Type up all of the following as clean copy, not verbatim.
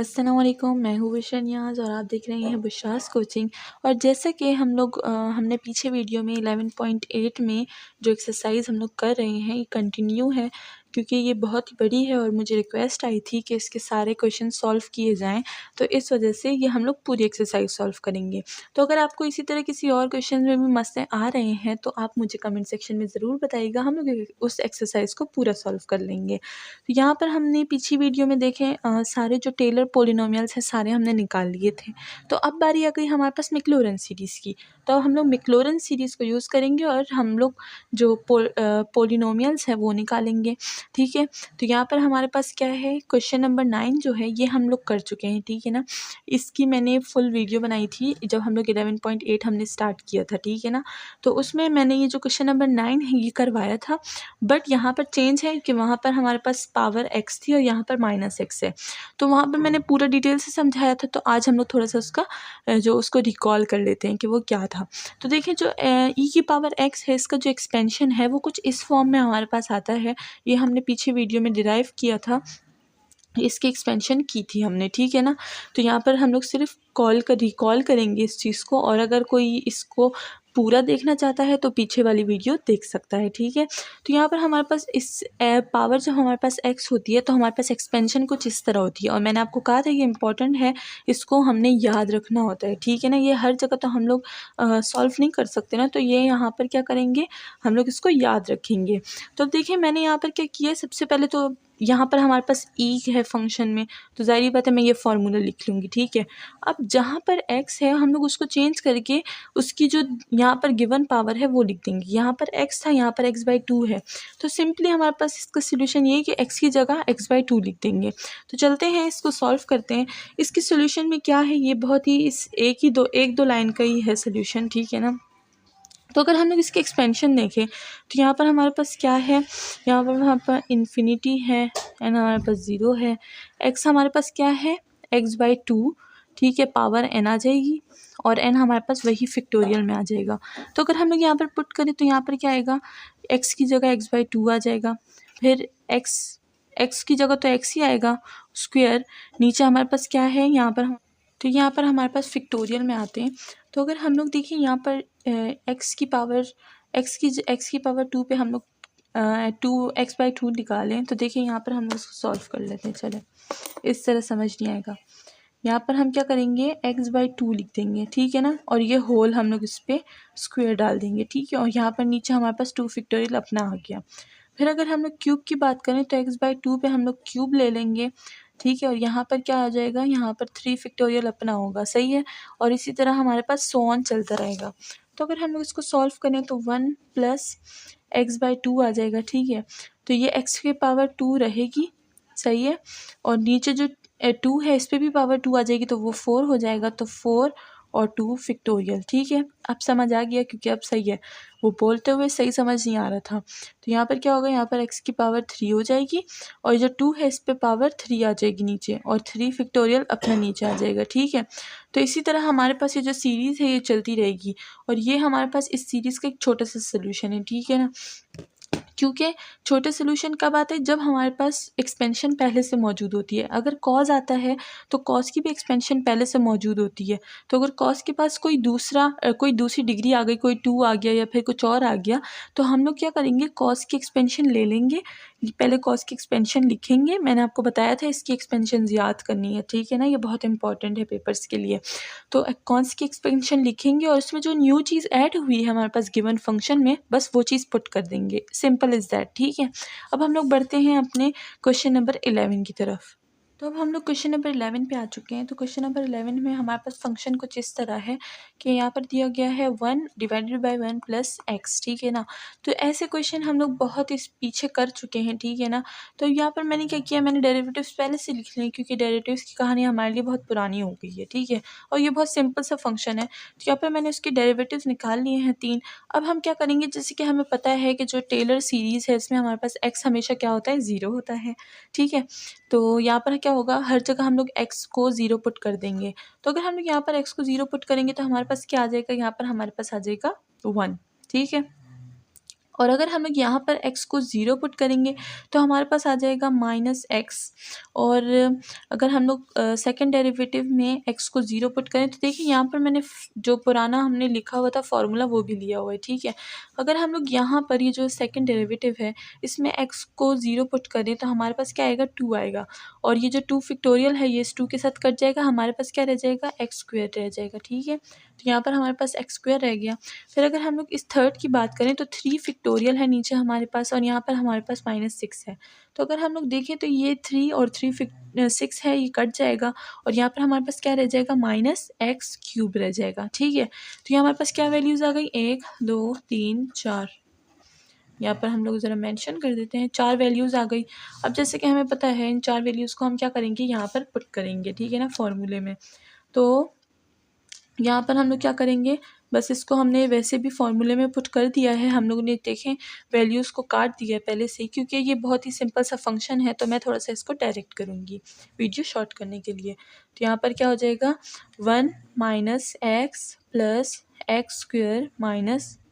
अस्सलाम वालेकुम, मैं हूँ बुशरा नियाज़ और आप देख रहे हैं बुशरास कोचिंग। और जैसा कि हमने पीछे वीडियो में 11.8 में जो एक्सरसाइज हम लोग कर रहे हैं ये कंटिन्यू है, क्योंकि ये बहुत ही बड़ी है और मुझे रिक्वेस्ट आई थी कि इसके सारे क्वेश्चन सॉल्व किए जाएं, तो इस वजह से ये हम लोग पूरी एक्सरसाइज सॉल्व करेंगे। तो अगर आपको इसी तरह किसी और क्वेश्चन में भी मसले आ रहे हैं तो आप मुझे कमेंट सेक्शन में ज़रूर बताइएगा, हम लोग उस एक्सरसाइज को पूरा सॉल्व कर लेंगे। तो यहाँ पर हमने पिछली वीडियो में देखे सारे जो टेलर पोलिनोमियल्स हैं सारे हमने निकाल लिए थे। तो अब बारी आ गई हमारे पास मैक्लॉरेन सीरीज़ की। तो हम लोग मैक्लॉरेन सीरीज़ को यूज़ करेंगे और हम लोग जो पोलिनोमियल्स हैं वो निकालेंगे। ठीक है, तो यहाँ पर हमारे पास क्या है, क्वेश्चन नंबर 9 जो है ये हम लोग कर चुके हैं। ठीक है ना, इसकी मैंने फुल वीडियो बनाई थी जब हम लोग 11.8 हमने स्टार्ट किया था। ठीक है ना, तो उसमें मैंने ये जो क्वेश्चन नंबर 9 है ये करवाया था, बट यहाँ पर चेंज है कि वहाँ पर हमारे पास पावर x थी और यहाँ पर -x है। तो वहाँ पर मैंने पूरा डिटेल से समझाया था, तो आज हम लोग थोड़ा सा उसको रिकॉल कर लेते हैं कि वो क्या था। तो देखिए जो e की पावर x है इसका जो एक्सपेंशन है वो कुछ इस फॉर्म में हमारे पास आता है। ये हमने पीछे वीडियो में डिराइव किया था, इसकी एक्सपेंशन की थी हमने। ठीक है ना, तो यहाँ पर हम लोग सिर्फ रिकॉल करेंगे इस चीज़ को, और अगर कोई इसको पूरा देखना चाहता है तो पीछे वाली वीडियो देख सकता है। ठीक है, तो यहाँ पर हमारे पास इस पावर जब हमारे पास x होती है तो हमारे पास एक्सपेंशन कुछ इस तरह होती है, और मैंने आपको कहा था ये इंपॉर्टेंट है, इसको हमने याद रखना होता है। ठीक है ना, ये हर जगह तो हम लोग सॉल्व नहीं कर सकते ना, तो ये यहाँ पर क्या करेंगे, हम लोग इसको याद रखेंगे। तो अब देखिए मैंने यहाँ पर क्या किया, सबसे पहले तो यहाँ पर हमारे पास ई है फंक्शन में, तो ज़ाहिर बात है मैं ये फार्मूला लिख लूँगी। ठीक है, अब जहाँ पर एक्स है हम लोग उसको चेंज करके उसकी जो यहाँ पर गिवन पावर है वो लिख देंगे। यहाँ पर एक्स था, यहाँ पर x/2 है, तो सिंपली हमारे पास इसका सोल्यूशन ये है कि x की जगह x/2 लिख देंगे। तो चलते हैं इसको सॉल्व करते हैं। इसके सोल्यूशन में क्या है, ये बहुत ही इस एक दो लाइन का ही है सोल्यूशन। ठीक है ना, तो अगर हम लोग इसकी एक्सपेंशन देखें तो यहाँ पर हमारे पास क्या है, यहाँ पर इन्फिनिटी है एंड हमारे पास 0 है। x हमारे पास क्या है, x/2। ठीक है, पावर n आ जाएगी और n हमारे पास वही फैक्टोरियल में आ जाएगा। तो अगर हम लोग यहाँ पर पुट करें तो यहाँ पर क्या आएगा, x की जगह x/2 आ जाएगा, फिर x की जगह तो x ही आएगा स्क्वायर, नीचे हमारे पास क्या है, यहाँ पर हमारे पास फैक्टोरियल में आते हैं। तो अगर हम लोग देखें यहाँ पर x की पावर 2 पे हम लोग 2x/2 निकालें, तो देखिए यहाँ पर हम लोग इसको सॉल्व कर लेते हैं। चले, इस तरह समझ नहीं आएगा, यहाँ पर हम क्या करेंगे, x/2 लिख देंगे। ठीक है ना, और ये होल हम लोग इस पर स्क्वायर डाल देंगे। ठीक है, और यहाँ पर नीचे हमारे पास 2 फैक्टोरियल अपना आ गया। फिर अगर हम लोग क्यूब की बात करें तो x/2 पे हम लोग क्यूब ले लेंगे। ठीक है, और यहाँ पर क्या आ जाएगा, यहाँ पर 3 फैक्टोरियल अपना होगा। सही है, और इसी तरह हमारे पास सो ऑन चलता रहेगा। तो अगर हम लोग इसको सॉल्व करें तो 1 + x/2 आ जाएगा। ठीक है, तो ये x की पावर 2 रहेगी। सही है, और नीचे जो 2 है इस पर भी पावर 2 आ जाएगी, तो वो 4 हो जाएगा। तो 4 और 2 फैक्टोरियल। ठीक है, अब समझ आ गया, क्योंकि अब सही है, वो बोलते हुए सही समझ नहीं आ रहा था। तो यहाँ पर क्या होगा, यहाँ पर x की पावर 3 हो जाएगी, और जो 2 है इस पे पावर 3 आ जाएगी नीचे, और 3 फैक्टोरियल अपना नीचे आ जाएगा। ठीक है, तो इसी तरह हमारे पास ये जो सीरीज़ है ये चलती रहेगी, और ये हमारे पास इस सीरीज़ का एक छोटा सा सोल्यूशन है। ठीक है ना, क्योंकि छोटे सोल्यूशन कब आते हैं, जब हमारे पास एक्सपेंशन पहले से मौजूद होती है। अगर कॉज आता है तो कॉज की भी एक्सपेंशन पहले से मौजूद होती है। तो अगर कॉज के पास कोई दूसरी डिग्री आ गई, कोई 2 आ गया या फिर कुछ और आ गया, तो हम लोग क्या करेंगे, कॉज की एक्सपेंशन ले लेंगे। पहले कॉज की एक्सपेंशन लिखेंगे, मैंने आपको बताया था इसकी एक्सपेंशन याद करनी है। ठीक है ना, ये बहुत इंपॉर्टेंट है पेपर्स के लिए। तो कॉज की एक्सपेंशन लिखेंगे और उसमें जो न्यू चीज़ ऐड हुई है हमारे पास गिवन फंक्शन में, बस वो चीज़ पुट कर देंगे। Simple is that. ठीक है, अब हम लोग बढ़ते हैं अपने क्वेश्चन नंबर 11 की तरफ। तो अब हम लोग क्वेश्चन नंबर 11 पे आ चुके हैं। तो क्वेश्चन नंबर 11 में हमारे पास फंक्शन कुछ इस तरह है कि यहाँ पर दिया गया है 1 / 1 + x। ठीक है ना, तो ऐसे क्वेश्चन हम लोग बहुत इस पीछे कर चुके हैं। ठीक है ना, तो यहाँ पर मैंने क्या किया, मैंने डेरिवेटिव्स पहले से लिख लिए, क्योंकि डेरिवेटिव्स की कहानी हमारे लिए बहुत पुरानी हो गई है। ठीक है, और ये बहुत सिंपल सा फंक्शन है, तो यहाँ पर मैंने उसके डेरिवेटिव्स निकाल लिए हैं 3। अब हम क्या करेंगे, जैसे कि हमें पता है कि जो टेलर सीरीज़ है इसमें हमारे पास x हमेशा क्या होता है, 0 होता है। ठीक है, तो यहाँ पर क्या होगा, हर जगह हम लोग x को 0 पुट कर देंगे। तो अगर हम लोग यहाँ पर x को 0 पुट करेंगे तो हमारे पास क्या आ जाएगा, यहाँ पर हमारे पास आ जाएगा 1। ठीक है, और अगर हम लोग यहाँ पर x को 0 पुट करेंगे तो हमारे पास आ जाएगा -x। और अगर हम लोग सेकंड डेरिवेटिव में x को 0 पुट करें तो देखिए यहाँ पर मैंने जो पुराना हमने लिखा हुआ था फॉर्मूला वो भी लिया हुआ है, ठीक है। अगर हम लोग यहाँ पर ये जो सेकंड डेरिवेटिव है इसमें x को 0 पुट करें तो हमारे पास क्या आएगा, 2 आएगा। और ये जो 2 फैक्टोरियल है ये इस 2 के साथ कट जाएगा, हमारे पास क्या रह जाएगा, x² रह जाएगा, ठीक है। तो यहाँ पर हमारे पास x² रह गया। फिर अगर हम लोग इस थर्ड की बात करें तो 3 फैक्टोरियल है नीचे हमारे पास और यहाँ पर हमारे पास -6 है। तो अगर हम लोग देखें तो ये 3 और 6 है, ये कट जाएगा और यहाँ पर हमारे पास क्या रह जाएगा, -x³ रह जाएगा, ठीक है। तो यहाँ हमारे पास क्या वैल्यूज़ आ गई, 1 2 3 4। यहाँ पर हम लोग ज़रा मेंशन कर देते हैं, 4 वैल्यूज़ आ गई। अब जैसे कि हमें पता है इन 4 वैल्यूज़ को हम क्या करेंगे, यहाँ पर पुट करेंगे, ठीक है ना, फॉर्मूले में। तो यहाँ पर हम लोग क्या करेंगे, बस इसको हमने वैसे भी फॉर्मूले में पुट कर दिया है। हम लोगों ने देखें वैल्यूज़ को काट दिया है पहले से ही, क्योंकि ये बहुत ही सिंपल सा फंक्शन है तो मैं थोड़ा सा इसको डायरेक्ट करूँगी वीडियो शॉर्ट करने के लिए। तो यहाँ पर क्या हो जाएगा, 1 - x प्लस x² -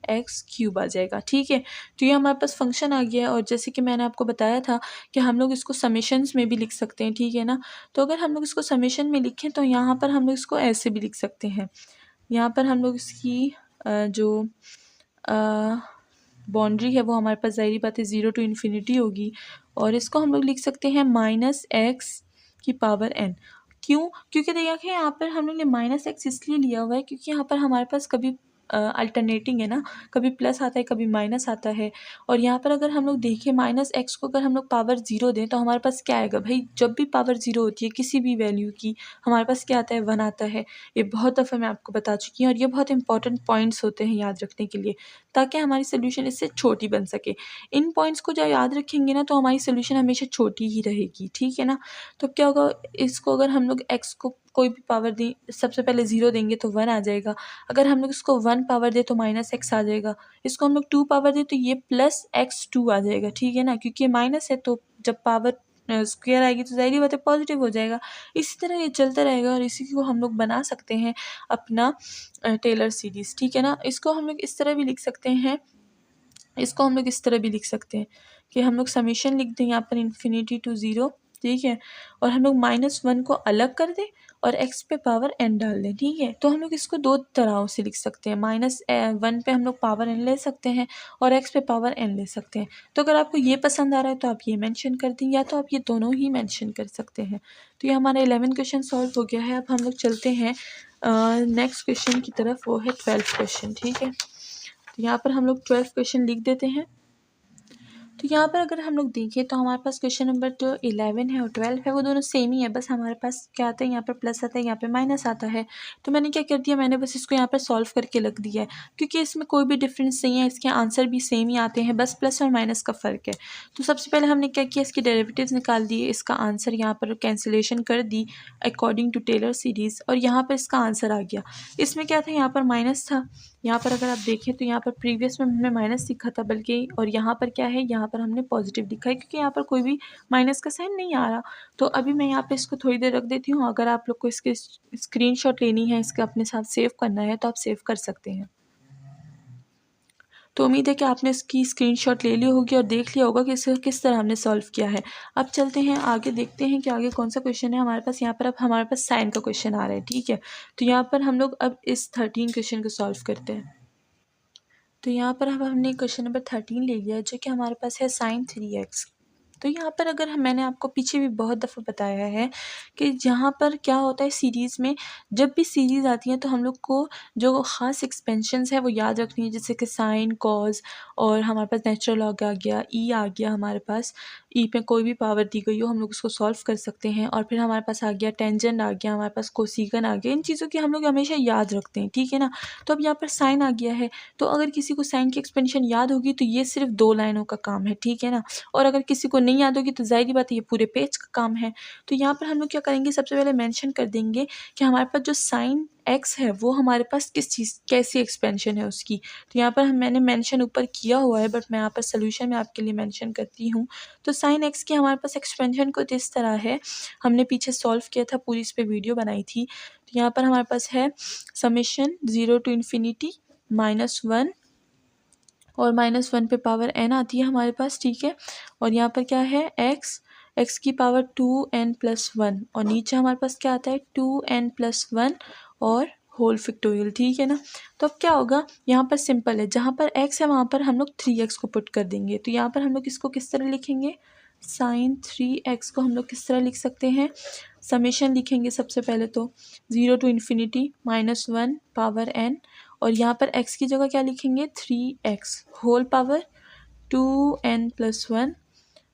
x³ आ जाएगा, ठीक है। तो ये हमारे पास फंक्शन आ गया है और जैसे कि मैंने आपको बताया था कि हम लोग इसको समेशंस में भी लिख सकते हैं, ठीक है ना। तो अगर हम लोग इसको समेशन में लिखें तो यहाँ पर हम लोग इसको ऐसे भी लिख सकते हैं। यहाँ पर हम लोग इसकी जो बाउंड्री है वो हमारे पास ज़ाहिर बात है 0 to इन्फिनिटी होगी और इसको हम लोग लिख सकते हैं -x⁴n। क्यों? क्योंकि देखिए यहाँ पर हम लोग ने -x इसलिए लिया हुआ है क्योंकि यहाँ पर हमारे पास कभी अल्टरनेटिंग है ना, कभी प्लस आता है कभी माइनस आता है। और यहाँ पर अगर हम लोग देखें -x को अगर हम लोग पावर 0 दें तो हमारे पास क्या आएगा भाई, जब भी पावर 0 होती है किसी भी वैल्यू की हमारे पास क्या आता है, 1 आता है। ये बहुत दफ़ा मैं आपको बता चुकी हूँ और ये बहुत इंपॉर्टेंट पॉइंट्स होते हैं याद रखने के लिए, ताकि हमारी सोल्यूशन इससे छोटी बन सके। इन पॉइंट्स को जब याद रखेंगे ना तो हमारी सोल्यूशन हमेशा छोटी ही रहेगी, ठीक है ना। तो क्या होगा, इसको अगर हम लोग x को कोई भी पावर दें, सबसे पहले 0 देंगे तो 1 आ जाएगा। अगर हम लोग इसको 1 पावर दें तो -x आ जाएगा। इसको हम लोग 2 पावर दें तो ये +x2 आ जाएगा, ठीक है ना। क्योंकि ये माइनस है तो जब पावर स्क्वायर आएगी तो ज़ाहिर-सी बात है पॉजिटिव हो जाएगा। इसी तरह ये चलता रहेगा और इसी को हम लोग बना सकते हैं अपना टेलर सीरीज़, ठीक है ना। इसको हम लोग इस तरह भी लिख सकते हैं, इसको हम लोग इस तरह भी लिख सकते हैं कि हम लोग समेशन लिख दें यहाँ पर इन्फिनिटी टू 0, ठीक है। और हम लोग -1 को अलग कर दें और x पे पावर n डाल दें, ठीक है। तो हम लोग इसको 2 तरहों से लिख सकते हैं, -1 पे हम लोग पावर n ले सकते हैं और x पे पावर n ले सकते हैं। तो अगर आपको ये पसंद आ रहा है तो आप ये मेंशन कर दें या तो आप ये दोनों ही मेंशन कर सकते हैं। तो ये हमारा 11 क्वेश्चन सॉल्व हो गया है। अब हम लोग चलते हैं नेक्स्ट क्वेश्चन की तरफ, वो है 12th क्वेश्चन, ठीक है। तो यहाँ पर हम लोग 12th क्वेश्चन लिख देते हैं। तो यहाँ पर अगर हम लोग देखें तो हमारे पास क्वेश्चन नंबर जो 11 है और 12 है वो दोनों सेम ही है, बस हमारे पास क्या आता है, यहाँ पर प्लस आता है, यहाँ पे माइनस आता है। तो मैंने क्या कर दिया, मैंने बस इसको यहाँ पर सॉल्व करके रख दिया है क्योंकि इसमें कोई भी डिफरेंस नहीं है, इसके आंसर भी सेम ही आते हैं, बस प्लस और माइनस का फ़र्क है। तो सबसे पहले हमने क्या किया, इसकी डेरिवेटिव्स निकाल दिए, इसका आंसर यहाँ पर कैंसिलेशन कर दी अकॉर्डिंग टू टेलर सीरीज़ और यहाँ पर इसका आंसर आ गया। इसमें क्या था, यहाँ पर माइनस था, यहाँ पर अगर आप देखें तो यहाँ पर प्रीवियस में हमने माइनस लिखा था बल्कि, और यहाँ पर क्या है, यहाँ पर हमने पॉजिटिव लिखा है क्योंकि यहाँ पर कोई भी माइनस का साइन नहीं आ रहा। तो अभी मैं यहाँ पे इसको थोड़ी देर रख देती हूँ, अगर आप लोग को इसके स्क्रीनशॉट लेनी है, इसका अपने साथ सेव करना है तो आप सेव कर सकते हैं। तो उम्मीद है कि आपने इसकी स्क्रीनशॉट ले ली होगी और देख लिया होगा कि इसे किस तरह हमने सॉल्व किया है। अब चलते हैं आगे, देखते हैं कि आगे कौन सा क्वेश्चन है हमारे पास। यहाँ पर अब हमारे पास साइन का क्वेश्चन आ रहा है, ठीक है। तो यहाँ पर हम लोग अब इस 13 क्वेश्चन को सॉल्व करते हैं। तो यहाँ पर अब हमने क्वेश्चन नंबर 13 ले लिया जो कि हमारे पास है sin 3x। तो यहाँ पर अगर मैंने आपको पीछे भी बहुत दफ़ा बताया है कि जहाँ पर क्या होता है सीरीज़ में, जब भी सीरीज़ आती है तो हम लोग को जो ख़ास एक्सपेंशंस है वो याद रखनी है, जैसे कि साइन, कॉज और हमारे पास नेचुरल लॉग आ गया, ई आ गया हमारे पास, ई पे कोई भी पावर दी गई हो हम लोग उसको सॉल्व कर सकते हैं। और फिर हमारे पास आ गया टेंजेंट आ गया, हमारे पास कोसीकन आ गया, इन चीज़ों की हम लोग हमेशा याद रखते हैं, ठीक है ना। तो अब यहाँ पर साइन आ गया है, तो अगर किसी को साइन की एक्सपेंशन याद होगी तो ये सिर्फ 2 लाइनों का काम है, ठीक है ना। और अगर किसी को नहीं याद होगी तो ज़ाहिर बात है ये पूरे पेज का काम है। तो यहाँ पर हम लोग क्या करेंगे, सबसे पहले मेंशन कर देंगे कि हमारे पास जो साइन x है वो हमारे पास किस चीज़, कैसी एक्सपेंशन है उसकी। तो यहाँ पर मैंने मेंशन ऊपर किया हुआ है बट मैं यहाँ पर सोल्यूशन में आपके लिए मेंशन करती हूँ। तो साइन x की हमारे पास एक्सपेंशन कुछ इस तरह है, हमने पीछे सॉल्व किया था, पूरी इस पर वीडियो बनाई थी। तो यहाँ पर हमारे पास है समेशन 0 to इन्फिनिटी -1 और -1 पे पावर n आती है हमारे पास, ठीक है। और यहाँ पर क्या है x की पावर 2n+1 और नीचे हमारे पास क्या आता है 2n+1 और होल फैक्टोरियल, ठीक है ना। तो अब क्या होगा, यहाँ पर सिंपल है, जहाँ पर x है वहाँ पर हम लोग 3x को पुट कर देंगे। तो यहाँ पर हम लोग इसको किस तरह लिखेंगे, sin 3x को हम लोग किस तरह लिख सकते हैं, समेशन लिखेंगे सबसे पहले तो 0 to ∞ -1 पावर n और यहाँ पर x की जगह क्या लिखेंगे 3x होल पावर 2n+1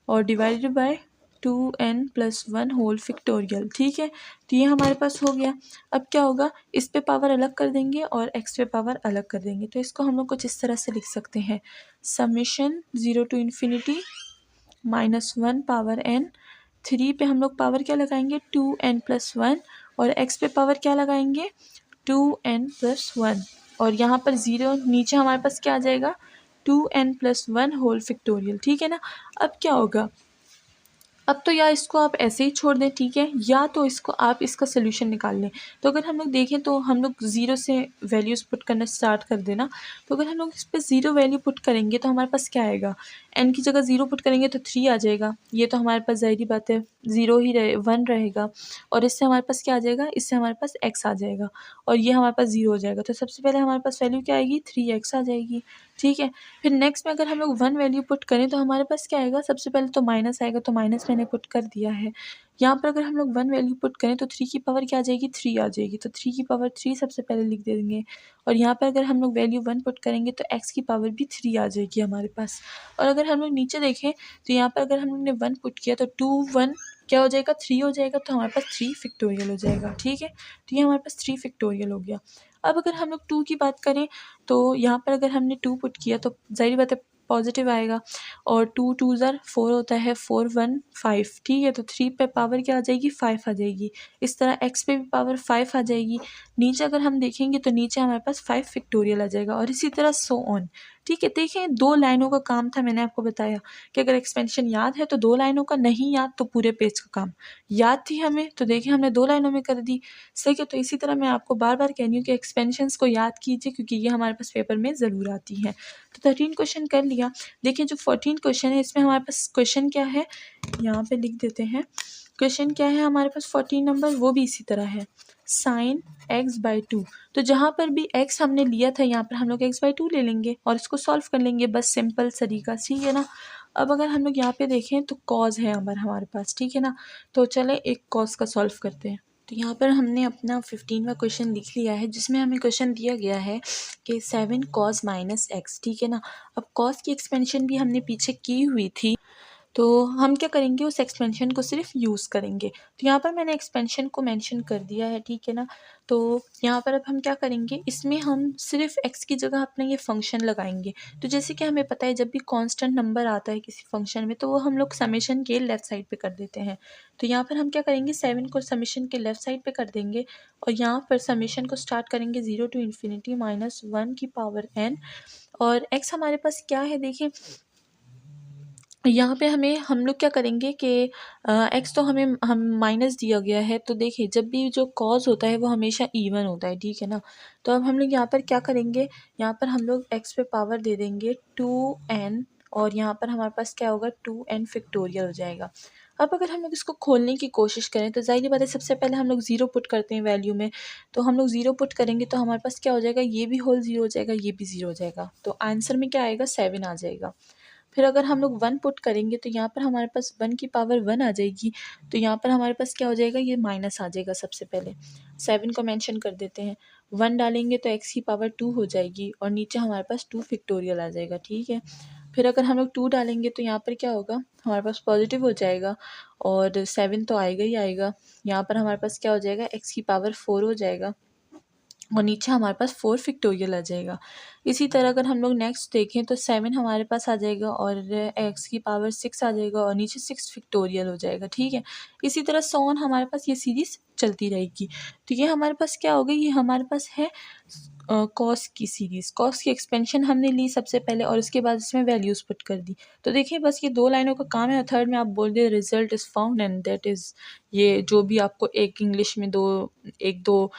और divided by 2n+1 whole factorial, ठीक है। तो ये हमारे पास हो गया। अब क्या होगा, इस पे पावर अलग कर देंगे और x पे पावर अलग कर देंगे। तो इसको हम लोग कुछ इस तरह से लिख सकते हैं, समेशन 0 to ∞ -1 पावर n, 3 पे हम लोग पावर क्या लगाएंगे 2n+1 और x पे पावर क्या लगाएंगे 2n+1 और यहाँ पर 0 नीचे हमारे पास क्या आ जाएगा 2n+1 होल फैक्टोरियल, ठीक है ना। अब क्या होगा, अब तो या इसको आप ऐसे ही छोड़ दें, ठीक है, या तो इसको आप इसका सोल्यूशन निकाल लें। तो अगर हम लोग देखें तो हम लोग 0 से वैल्यूज़ पुट करना स्टार्ट कर देना। तो अगर हम लोग इस पर 0 वैल्यू पुट करेंगे तो हमारे पास क्या आएगा, n की जगह 0 पुट करेंगे तो 3 आ जाएगा। ये तो हमारे पास ज़ाहिर बात है 0 ही 1 रहेगा और इससे हमारे पास क्या आ जाएगा, इससे हमारे पास x आ जाएगा और ये हमारे पास 0 हो जाएगा। तो सबसे पहले हमारे पास वैल्यू क्या आएगी 3x आ जाएगी, ठीक है। फिर नेक्स्ट में अगर हम लोग 1 वैल्यू पुट करें तो हमारे पास क्या आएगा, सबसे पहले तो माइनस आएगा, तो माइनस मैंने पुट कर दिया है। यहाँ पर अगर हम लोग 1 वैल्यू पुट करें तो 3 की पावर क्या आ जाएगी 3 आ जाएगी, तो 3 की पावर 3 सबसे पहले लिख देंगे और यहाँ पर अगर हम लोग वैल्यू 1 पुट करेंगे तो x की पावर भी 3 आ जाएगी हमारे पास। और अगर हम लोग नीचे देखें तो यहाँ पर अगर हम लोग ने 1 पुट किया तो 2 1 क्या हो जाएगा 3 हो जाएगा, तो हमारे पास 3 फैक्टोरियल हो जाएगा, ठीक है। तो ये हमारे पास 3 फैक्टोरियल हो गया। अब अगर हम लोग 2 की बात करें तो यहाँ पर अगर हमने 2 पुट किया तो ज़ाहिर बात है पॉजिटिव आएगा और 2 2 ज़र 4 होता है, 4 1 5, ठीक है। तो 3 पे पावर क्या आ जाएगी 5 आ जाएगी। इस तरह x पे भी पावर 5 आ जाएगी। नीचे अगर हम देखेंगे तो नीचे हमारे पास 5 फैक्टोरियल आ जाएगा और इसी तरह सो ऑन, ठीक है। देखिए 2 लाइनों का काम था, मैंने आपको बताया कि अगर एक्सपेंशन याद है तो 2 लाइनों का, नहीं याद तो पूरे पेज का काम। याद थी हमें तो देखिए हमने 2 लाइनों में कर दी, सही है। तो इसी तरह मैं आपको बार बार कह रही हूँ कि एक्सपेंशंस को याद कीजिए क्योंकि ये हमारे पास पेपर में ज़रूर आती हैं। तो 13 क्वेश्चन कर लिया। देखिए जो 14 क्वेश्चन है इसमें हमारे पास क्वेश्चन क्या है, यहाँ पे लिख देते हैं क्वेश्चन क्या है हमारे पास 14 नंबर, वो भी इसी तरह है sin x/2। तो जहाँ पर भी x हमने लिया था यहाँ पर हम लोग x/2 ले लेंगे और इसको सॉल्व कर लेंगे, बस सिंपल तरीका, ठीक है ना। अब अगर हम लोग यहाँ पे देखें तो कॉज है हमारे पास, ठीक है ना। तो चले एक कॉज का सॉल्व करते हैं। तो यहाँ पर हमने अपना 15वां क्वेश्चन लिख लिया है जिसमें हमें क्वेश्चन दिया गया है कि 7 cos -x, ठीक है ना। अब कॉस की एक्सपेंशन भी हमने पीछे की हुई थी तो हम क्या करेंगे उस एक्सपेंशन को सिर्फ यूज़ करेंगे। तो यहाँ पर मैंने एक्सपेंशन को मेंशन कर दिया है, ठीक है ना। तो यहाँ पर अब हम क्या करेंगे, इसमें हम सिर्फ x की जगह अपना ये फंक्शन लगाएंगे। तो जैसे कि हमें पता है जब भी कांस्टेंट नंबर आता है किसी फंक्शन में तो वो हम लोग समेशन के लेफ़्ट साइड पे कर देते हैं। तो यहाँ पर हम क्या करेंगे 7 को समेशन के लेफ़्ट साइड पे कर देंगे और यहाँ पर समेशन को स्टार्ट करेंगे 0 to ∞ -1 की पावर n और x हमारे पास क्या है, देखिए यहाँ पे हम लोग क्या करेंगे कि x तो हम माइनस दिया गया है। तो देखिए जब भी जो कॉज होता है वो हमेशा इवन होता है, ठीक है ना। तो अब हम लोग यहाँ पर क्या करेंगे, यहाँ पर हम लोग x पे पावर दे देंगे 2n और यहाँ पर हमारे पास क्या होगा 2n फैक्टोरियल हो जाएगा। अब अगर हम लोग इसको खोलने की कोशिश करें तो ज़ाहिर बात है सबसे पहले हम लोग 0 पुट करते हैं वैल्यू में। तो हम लोग 0 पुट करेंगे तो हमारे पास क्या हो जाएगा, ये भी होल 0 हो जाएगा, ये भी 0 हो जाएगा। तो आंसर में क्या आएगा 7 आ जाएगा। फिर अगर हम लोग 1 पुट करेंगे तो यहाँ पर हमारे पास 1 की पावर 1 आ जाएगी। तो यहाँ पर हमारे पास क्या हो जाएगा, ये माइनस आ जाएगा। सबसे पहले 7 को मेंशन कर देते हैं, 1 डालेंगे तो x की पावर 2 हो जाएगी और नीचे हमारे पास 2 फैक्टोरियल आ जाएगा, ठीक है। फिर अगर हम लोग 2 डालेंगे तो यहाँ पर क्या होगा, हमारे पास पॉजिटिव हो जाएगा और 7 तो आएगा ही आएगा। यहाँ पर हमारे पास क्या हो जाएगा, x की पावर 4 हो जाएगा और नीचे हमारे पास 4 फैक्टोरियल आ जाएगा। इसी तरह अगर हम लोग नेक्स्ट देखें तो 7 हमारे पास आ जाएगा और x की पावर 6 आ जाएगा और नीचे 6 फैक्टोरियल हो जाएगा, ठीक है। इसी तरह सो ऑन हमारे पास ये सीरीज़ चलती रहेगी। तो ये हमारे पास क्या हो गई, ये हमारे पास है कॉस की सीरीज़, कॉस की एक्सपेंशन हमने ली सबसे पहले और उसके बाद इसमें वैल्यूज़ पुट कर दी। तो देखिए बस ये 2 लाइनों का काम है और थर्ड में आप बोल दिए result is found and that is, ये जो भी आपको एक इंग्लिश में 1-2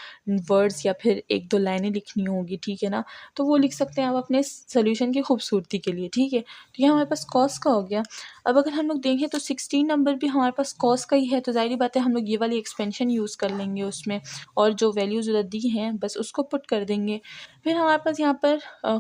वर्ड्स या फिर 1-2 लाइनें लिखनी होगी, ठीक है ना? तो वो लिख सकते हैं आप अपने सॉल्यूशन की खूबसूरती के लिए, ठीक है? तो ये हमारे पास कॉस का हो गया। अब अगर हम लोग देखें तो 16 नंबर भी हमारे पास कॉस का ही है, तो ज़ाहिर-सी बात है हम लोग ये वाली एक्सपेंशन यूज़ कर लेंगे उसमें और जो वैल्यूज़ उधर दी हैं बस उसको पुट कर देंगे। फिर हमारे पास यहाँ पर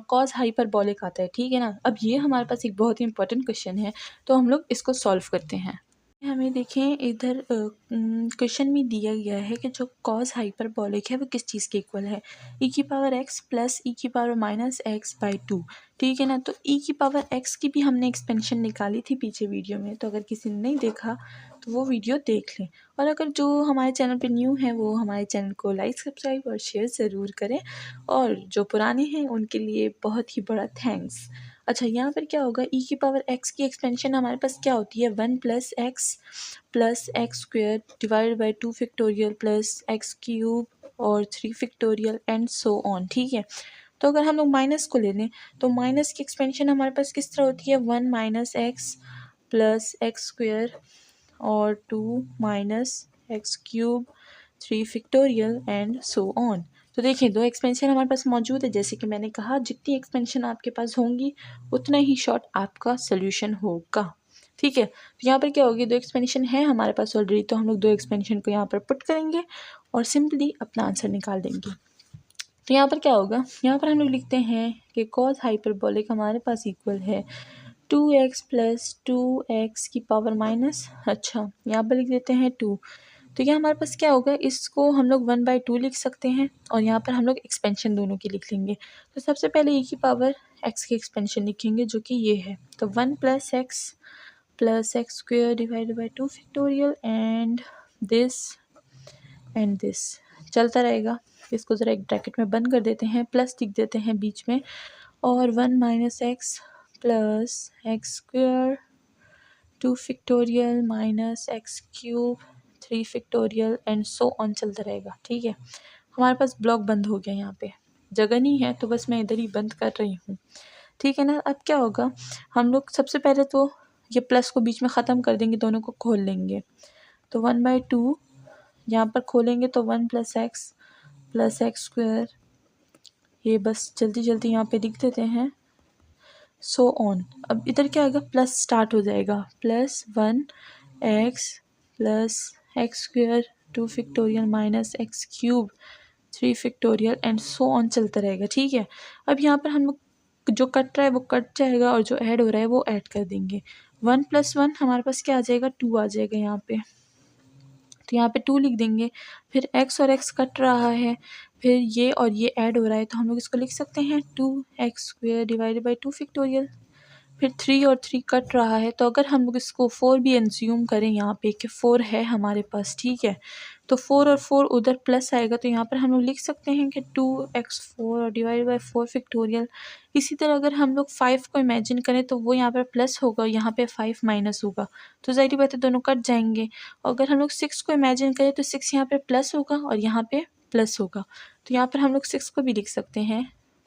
कॉस हाइपरबोलिक आता है, ठीक है ना? अब ये हमारे पास एक बहुत ही इंपॉर्टेंट क्वेश्चन है, तो हम लोग इसको सॉल्व करते हैं। हमें देखें इधर क्वेश्चन में दिया गया है कि जो कॉस हाइपरबोलिक है वो किस चीज़ के इक्वल है, e की पावर x प्लस e की पावर माइनस एक्स बाई 2, ठीक है ना? तो e की पावर x की भी हमने एक्सपेंशन निकाली थी पीछे वीडियो में, तो अगर किसी ने नहीं देखा तो वो वीडियो देख लें। और अगर जो हमारे चैनल पे न्यू है वो हमारे चैनल को लाइक सब्सक्राइब और शेयर ज़रूर करें, और जो पुराने हैं उनके लिए बहुत ही बड़ा थैंक्स। अच्छा, यहाँ पर क्या होगा, e की पावर x की एक्सपेंशन हमारे पास क्या होती है, 1 plus x square divided by 2 factorial plus x cube और 3 फैक्टोरियल एंड सो ऑन, ठीक है? तो अगर हम लोग माइनस को ले लें तो माइनस की एक्सपेंशन हमारे पास किस तरह होती है, 1 minus x plus x square और 2 minus x cube 3 factorial and so on. तो देखिए 2 एक्सपेंशन हमारे पास मौजूद है, जैसे कि मैंने कहा जितनी एक्सपेंशन आपके पास होंगी उतना ही शॉर्ट आपका सोल्यूशन होगा, ठीक है? तो यहाँ पर क्या होगी, 2 एक्सपेंशन है हमारे पास ऑलरेडी, तो हम लोग 2 एक्सपेंशन को यहाँ पर पुट करेंगे और सिंपली अपना आंसर निकाल देंगे। तो यहाँ पर क्या होगा, यहाँ पर हम लोग लिखते हैं कि कॉस हाइपरबोलिक हमारे पास इक्वल है 2x प्लस 2x की पावर माइनस, अच्छा यहाँ पर लिख देते हैं 2। तो ये हमारे पास क्या होगा, इसको हम लोग 1/2 लिख सकते हैं और यहाँ पर हम लोग एक्सपेंशन दोनों की लिख लेंगे। तो सबसे पहले e की पावर x की एक्सपेंशन लिखेंगे जो कि ये है, तो 1 plus x square divided by 2 factorial and this चलता रहेगा। इसको ज़रा एक ब्रैकेट में बंद कर देते हैं, प्लस लिख देते हैं बीच में, और 1 minus x plus x square 2 factorial minus x cube 3 factorial and so on चलता रहेगा, ठीक है? हमारे पास ब्लॉक बंद हो गया, यहाँ पे जगह नहीं है तो बस मैं इधर ही बंद कर रही हूँ, ठीक है ना? अब क्या होगा, हम लोग सबसे पहले तो ये प्लस को बीच में ख़त्म कर देंगे, दोनों को खोल लेंगे, तो 1/2 यहाँ पर खोलेंगे तो 1 प्लस एक्स स्क्वेयर, ये बस जल्दी जल्दी यहाँ पे लिख देते हैं, सो ऑन। अब इधर क्या आएगा, प्लस स्टार्ट हो जाएगा, plus 1x plus x square 2 factorial minus x cube 3 factorial and so on चलता रहेगा, ठीक है? अब यहाँ पर हम लोग जो कट रहा है वो कट जाएगा और जो ऐड हो रहा है वो ऐड कर देंगे। 1 + 1 हमारे पास क्या आ जाएगा, 2 आ जाएगा यहाँ पे, तो यहाँ पे 2 लिख देंगे। फिर x और x कट रहा है, फिर ये और ये ऐड हो रहा है, तो हम लोग इसको लिख सकते हैं 2x square divided by 2 factorial. फिर 3 और 3 कट रहा है, तो अगर हम लोग इसको 4 भी एज्यूम करें यहाँ पे कि 4 है हमारे पास, ठीक है? तो 4 और 4 उधर प्लस आएगा, तो यहाँ पर हम लोग लिख सकते हैं कि 2x4 डिवाइडेड बाई 4 फैक्टोरियल। इसी तरह अगर हम लोग 5 को इमेजिन करें तो वो यहाँ पर प्लस होगा, यहाँ पे 5 माइनस होगा, तो ज़ाहिर बात है दोनों कट जाएंगे। और अगर हम लोग 6 को इमेजिन करें तो 6 यहाँ पे प्लस होगा और यहाँ पे प्लस होगा, तो यहाँ पर हम लोग 6 को भी लिख सकते हैं,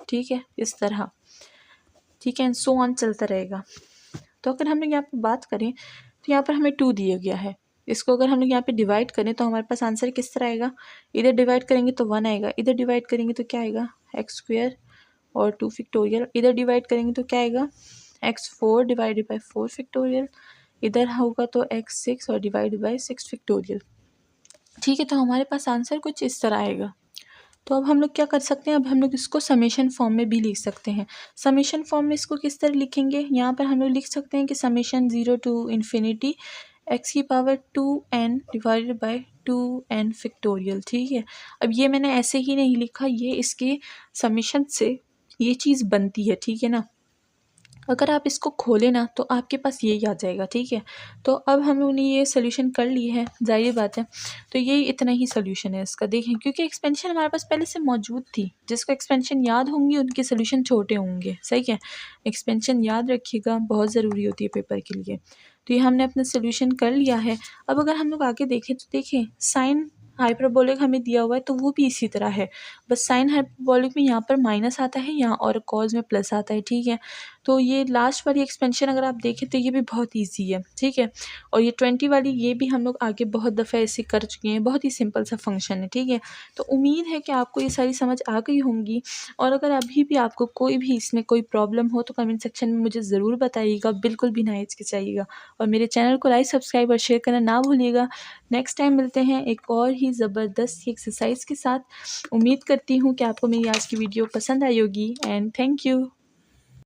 ठीक है? इस तरह, ठीक है? एंड सो ऑन चलता रहेगा। तो अगर हम लोग यहाँ पे बात करें तो यहाँ पर हमें 2 दिया गया है, इसको अगर हम लोग यहाँ पे डिवाइड करें तो हमारे पास आंसर किस तरह आएगा, इधर डिवाइड करेंगे तो 1 आएगा, इधर डिवाइड करेंगे तो क्या आएगा, एक्स स्क्वेयर और 2 फैक्टोरियल, इधर डिवाइड करेंगे तो क्या आएगा, x4 डिवाइडेड बाई 4 फैक्टोरियल, इधर होगा तो x6 और डिवाइडेड बाई 6 फैक्टोरियल, ठीक है? तो हमारे पास आंसर कुछ इस तरह आएगा। तो अब हम लोग क्या कर सकते हैं, अब हम लोग इसको समेशन फॉर्म में भी लिख सकते हैं। समेशन फॉर्म में इसको किस तरह लिखेंगे, यहाँ पर हम लोग लिख सकते हैं कि समेशन 0 टू इन्फिनिटी x की power 2n divided by 2n factorial, ठीक है? अब ये मैंने ऐसे ही नहीं लिखा, ये इसके समेशन से ये चीज़ बनती है, ठीक है ना? अगर आप इसको खोलें ना तो आपके पास यही आ जाएगा, ठीक है? तो अब हम लोगों ने ये सोल्यूशन कर ली है, ज़ाहिर बात है। तो ये इतना ही सोल्यूशन है इसका, देखें, क्योंकि एक्सपेंशन हमारे पास पहले से मौजूद थी। जिसको एक्सपेंशन याद होंगी उनके सोल्यूशन छोटे होंगे, सही है? एक्सपेंशन याद रखिएगा, बहुत ज़रूरी होती है पेपर के लिए। तो ये हमने अपना सोल्यूशन कर लिया है। अब अगर हम लोग आगे देखें तो देखें साइन हाइपरबोलिक हमें दिया हुआ है तो वो भी इसी तरह है, बस साइन हाइपरबोलिक में यहाँ पर माइनस आता है यहाँ और कॉज में प्लस आता है, ठीक है। तो ये लास्ट वाली एक्सपेंशन अगर आप देखें तो ये भी बहुत ईजी है, ठीक है। और ये 20 वाली ये भी हम लोग आगे बहुत दफ़ा ऐसे कर चुके हैं, बहुत ही सिंपल सा फंक्शन है, ठीक है। तो उम्मीद है कि आपको ये सारी समझ आ गई होंगी, और अगर अभी भी आपको कोई भी इसमें कोई प्रॉब्लम हो तो कमेंट सेक्शन में मुझे ज़रूर बताइएगा, बिल्कुल भी ना हिचकिचाइएगा। और मेरे चैनल को लाइक, सब्सक्राइब और शेयर करना ना भूलिएगा। नेक्स्ट टाइम मिलते हैं एक और ही ज़बरदस्त एक्सरसाइज के साथ। उम्मीद करती हूँ कि आपको मेरी आज की वीडियो पसंद आई होगी, एंड थैंक यू।